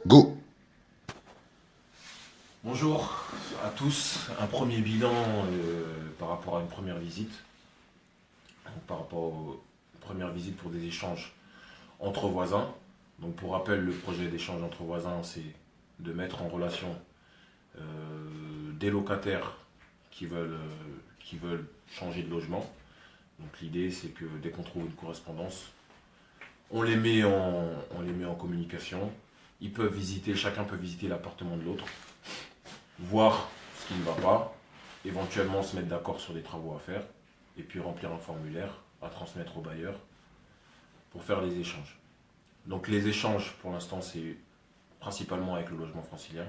Go. Bonjour à tous. Un premier bilan par rapport à une première visite. Donc, par rapport aux premières visites pour des échanges entre voisins. Donc pour rappel, le projet d'échange entre voisins, c'est de mettre en relation des locataires qui veulent changer de logement. Donc l'idée, c'est que dès qu'on trouve une correspondance, on les met en communication. Chacun peut visiter l'appartement de l'autre, voir ce qui ne va pas, éventuellement se mettre d'accord sur des travaux à faire, et puis remplir un formulaire à transmettre au bailleur pour faire les échanges. Donc les échanges, pour l'instant, c'est principalement avec le logement francilien.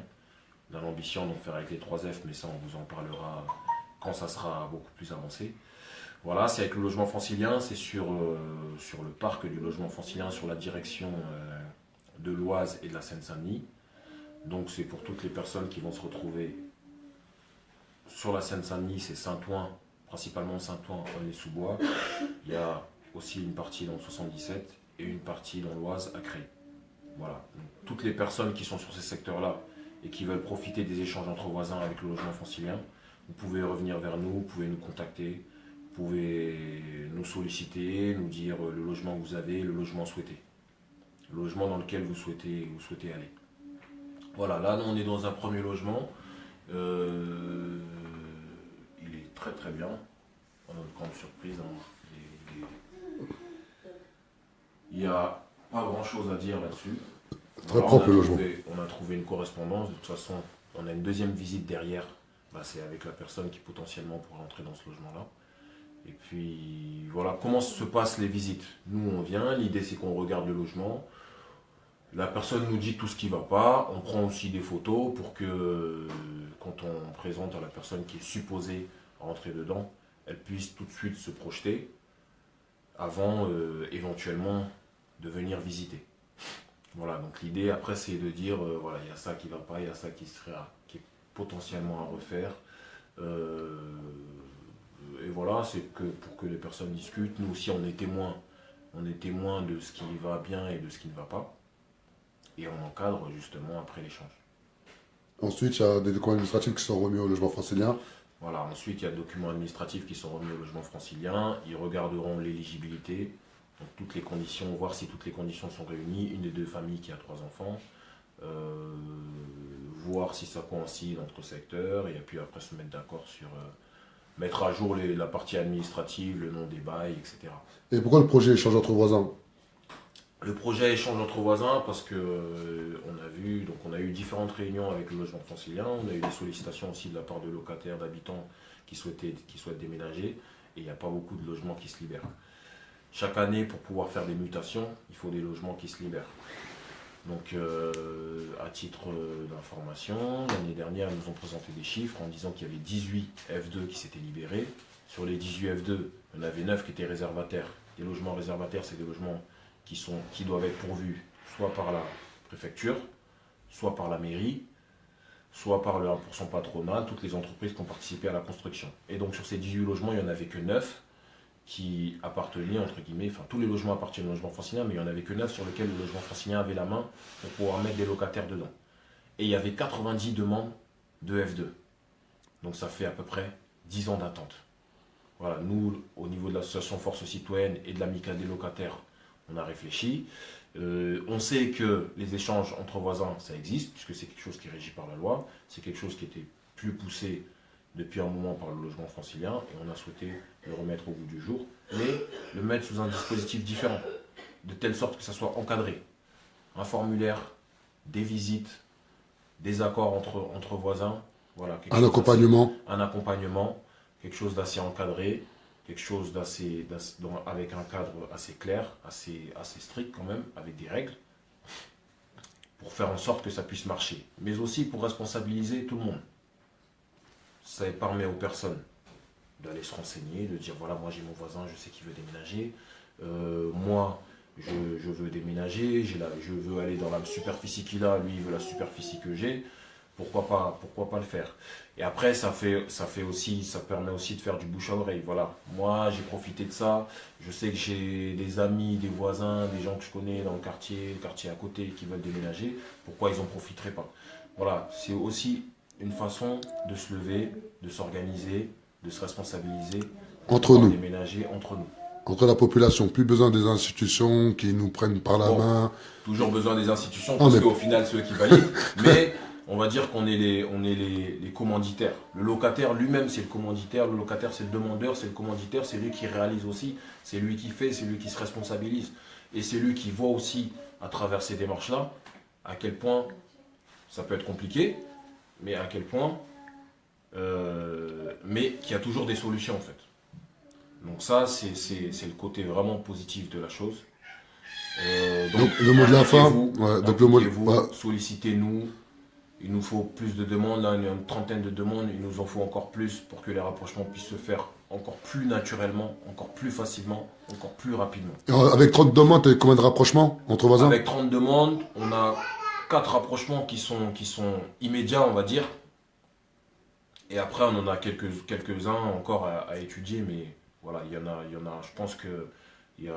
On a l'ambition d'en faire avec les 3F, mais ça, on vous en parlera quand ça sera beaucoup plus avancé. Voilà, c'est avec le logement francilien, c'est sur le parc du logement francilien, sur la direction de l'Oise et de la Seine-Saint-Denis. Donc c'est pour toutes les personnes qui vont se retrouver sur la Seine-Saint-Denis, c'est Saint-Ouen, principalement Saint-Ouen, Aulnay-sous-Bois. Il y a aussi une partie dans le 77 et une partie dans l'Oise à Creil. Voilà, donc, toutes les personnes qui sont sur ces secteurs-là et qui veulent profiter des échanges entre voisins avec le logement francilien, vous pouvez revenir vers nous, vous pouvez nous contacter, vous pouvez nous solliciter, nous dire le logement que vous avez, le logement souhaité, le logement dans lequel vous souhaitez aller. Voilà, là on est dans un premier logement. Il est très très bien. On a une grande surprise. Il n'y a pas grand chose à dire là-dessus. Très propre le logement. On a trouvé une correspondance. De toute façon, on a une deuxième visite derrière. C'est avec la personne qui potentiellement pourrait entrer dans ce logement-là. Et puis voilà, comment se passent les visites? Nous on vient, l'idée c'est qu'on regarde le logement. La personne nous dit tout ce qui ne va pas. On prend aussi des photos pour que quand on présente à la personne qui est supposée rentrer dedans, elle puisse tout de suite se projeter avant éventuellement de venir visiter. Voilà, donc l'idée après c'est de dire voilà, il y a ça qui ne va pas, il y a ça qui est potentiellement à refaire. Et voilà, c'est que pour que les personnes discutent. Nous aussi on est témoins de ce qui va bien et de ce qui ne va pas. Et on encadre justement après l'échange. Ensuite, il y a des documents administratifs qui sont remis au logement francilien. Voilà, ensuite il y a des documents administratifs qui sont remis au logement francilien. Ils regarderont l'éligibilité, donc toutes les conditions, voir si toutes les conditions sont réunies. Une des deux familles qui a 3 enfants, voir si ça coïncide entre secteurs, et puis après se mettre d'accord sur mettre à jour la partie administrative, le nom des bails, etc. Et pourquoi le projet échange entre voisins? Le projet échange entre voisins parce que on a eu différentes réunions avec le logement francilien, on a eu des sollicitations aussi de la part de locataires, d'habitants qui souhaitent déménager, et il n'y a pas beaucoup de logements qui se libèrent. Chaque année, pour pouvoir faire des mutations, il faut des logements qui se libèrent. Donc à titre d'information, l'année dernière, ils nous ont présenté des chiffres en disant qu'il y avait 18 F2 qui s'étaient libérés. Sur les 18 F2, il y en avait 9 qui étaient réservataires. Les logements réservataires, c'est des logements qui doivent être pourvus soit par la préfecture, soit par la mairie, soit par le 1% patronal, toutes les entreprises qui ont participé à la construction. Et donc sur ces 18 logements, il n'y en avait que 9 qui appartenaient, entre guillemets, enfin tous les logements appartiennent au logement francilien, mais il n'y en avait que 9 sur lesquels le logement francilien avait la main pour pouvoir mettre des locataires dedans. Et il y avait 90 demandes de F2. Donc ça fait à peu près 10 ans d'attente. Voilà, nous, au niveau de l'association Force Citoyenne et de l'amicale des locataires, on a réfléchi. On sait que les échanges entre voisins, ça existe, puisque c'est quelque chose qui est régi par la loi. C'est quelque chose qui était plus poussé depuis un moment par le logement francilien, et on a souhaité le remettre au goût du jour, mais le mettre sous un dispositif différent, de telle sorte que ça soit encadré. Un formulaire, des visites, des accords entre voisins. Voilà, Un accompagnement. Un accompagnement, quelque chose d'assez encadré, quelque chose avec un cadre assez clair, assez strict quand même, avec des règles, pour faire en sorte que ça puisse marcher. Mais aussi pour responsabiliser tout le monde. Ça permet aux personnes d'aller se renseigner, de dire voilà, moi j'ai mon voisin, je sais qu'il veut déménager, moi je veux déménager, je veux aller dans la superficie qu'il a, lui il veut la superficie que j'ai. pourquoi pas le faire. Et après, ça permet aussi de faire du bouche à oreille. Voilà. Moi, j'ai profité de ça. Je sais que j'ai des amis, des voisins, des gens que je connais dans le quartier à côté qui veulent déménager. Pourquoi ils en profiteraient pas? Voilà. C'est aussi une façon de se lever, de s'organiser, de se responsabiliser, pour Entre pouvoir nous, déménager entre nous. entre la population. Plus besoin des institutions qui nous prennent par la Bon, main. toujours besoin des institutions Ah, parce mais qu'au final, c'est eux qui valident. Mais on va dire qu'on est les commanditaires. Le locataire lui-même, c'est le commanditaire. Le locataire, c'est le demandeur, c'est le commanditaire. C'est lui qui réalise aussi. C'est lui qui fait, c'est lui qui se responsabilise. Et c'est lui qui voit aussi, à travers ces démarches-là, à quel point ça peut être compliqué, mais à quel point, mais qu'il y a toujours des solutions en fait. Donc ça, c'est le côté vraiment positif de la chose. donc, le mot de la fin. Impliquez-vous, Ouais, donc, le mot de, impliquez-vous, ouais. sollicitez-nous. Il nous faut plus de demandes, là, il y a une trentaine de demandes, il nous en faut encore plus pour que les rapprochements puissent se faire encore plus naturellement, encore plus facilement, encore plus rapidement. Avec 30 demandes, t'as combien de rapprochements entre voisins? Avec 30 demandes, on a 4 rapprochements qui sont immédiats, on va dire. Et après, on en a quelques-uns encore à étudier, mais voilà, il y en a, je pense que il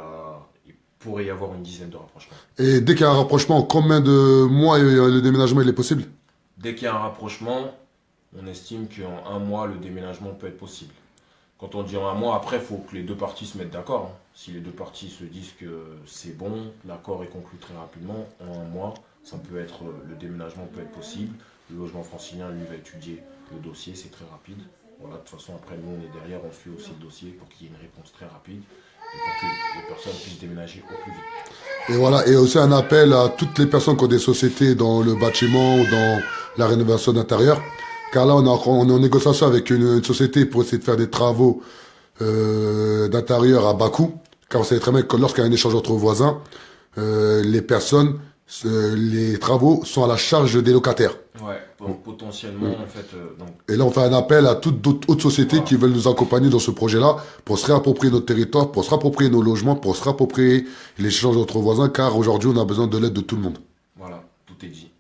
pourrait y avoir une dizaine de rapprochements. Et dès qu'il y a un rapprochement, combien de mois le déménagement il est possible? Dès qu'il y a un rapprochement, on estime qu'en un mois, le déménagement peut être possible. Quand on dit en un mois, après, il faut que les deux parties se mettent d'accord, hein. Si les deux parties se disent que c'est bon, l'accord est conclu très rapidement, en un mois, le déménagement peut être possible. Le logement francilien, lui, va étudier le dossier, c'est très rapide. Voilà, de toute façon, après, nous, on est derrière, on suit aussi le dossier pour qu'il y ait une réponse très rapide et pour que les personnes puissent déménager au plus vite. Et voilà, et aussi un appel à toutes les personnes qui ont des sociétés dans le bâtiment ou dans la rénovation d'intérieur. Car là, on est en négociation avec une société pour essayer de faire des travaux d'intérieur à bas coût. Car on sait très bien que lorsqu'il y a un échange entre voisins, les travaux sont à la charge des locataires. Ouais, donc potentiellement, en fait, Et là, on fait un appel à toutes d'autres sociétés voilà. qui veulent nous accompagner dans ce projet-là pour se réapproprier notre territoire, pour se réapproprier nos logements, pour se réapproprier l'échange entre voisins, car aujourd'hui, on a besoin de l'aide de tout le monde. Voilà, tout est dit.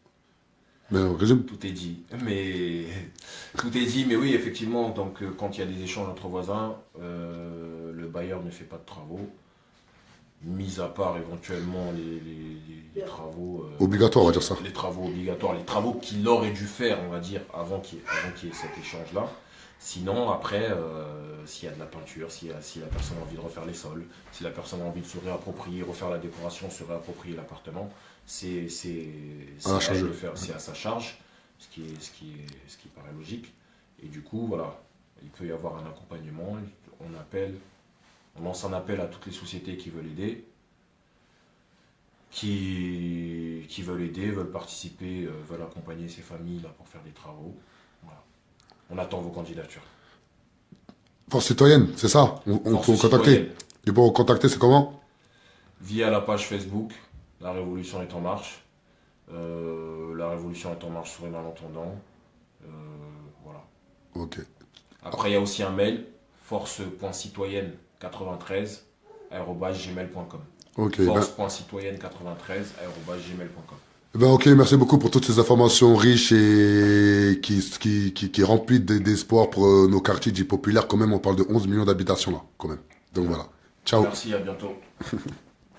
Mais on résume. Tout est dit. Mais tout est dit, mais oui, effectivement, donc quand il y a des échanges entre voisins, le bailleur ne fait pas de travaux, mis à part éventuellement les travaux Obligatoire, on va dire ça. les travaux obligatoires, les travaux qu'il aurait dû faire, on va dire, avant qu'il y ait cet échange-là. Sinon, après, s'il y a de la peinture, si la personne a envie de refaire les sols, si la personne a envie de se réapproprier, refaire la décoration, se réapproprier l'appartement, c'est À la à charge. elle de faire, c'est à sa charge, ce qui paraît logique. Et du coup, voilà, il peut y avoir un accompagnement. On lance un appel à toutes les sociétés qui veulent aider, qui veulent aider, veulent participer, veulent accompagner ces familles là pour faire des travaux. Voilà. On attend vos candidatures. Force citoyenne, c'est ça. On Force peut vous contacter. citoyenne. Et pour vous contacter, c'est comment? Via la page Facebook, La Révolution est en marche. La Révolution est en marche sur les malentendants. Voilà. Ok. Après, il y a aussi un mail, force.citoyenne93@gmail.com. Ok. Ben, Force.citoyenne93@gmail.com. ok, merci beaucoup pour toutes ces informations riches et qui remplissent d'espoir pour nos quartiers dits populaires. Quand même, on parle de 11 millions d'habitations là, quand même. Donc voilà. Ciao. Merci, à bientôt.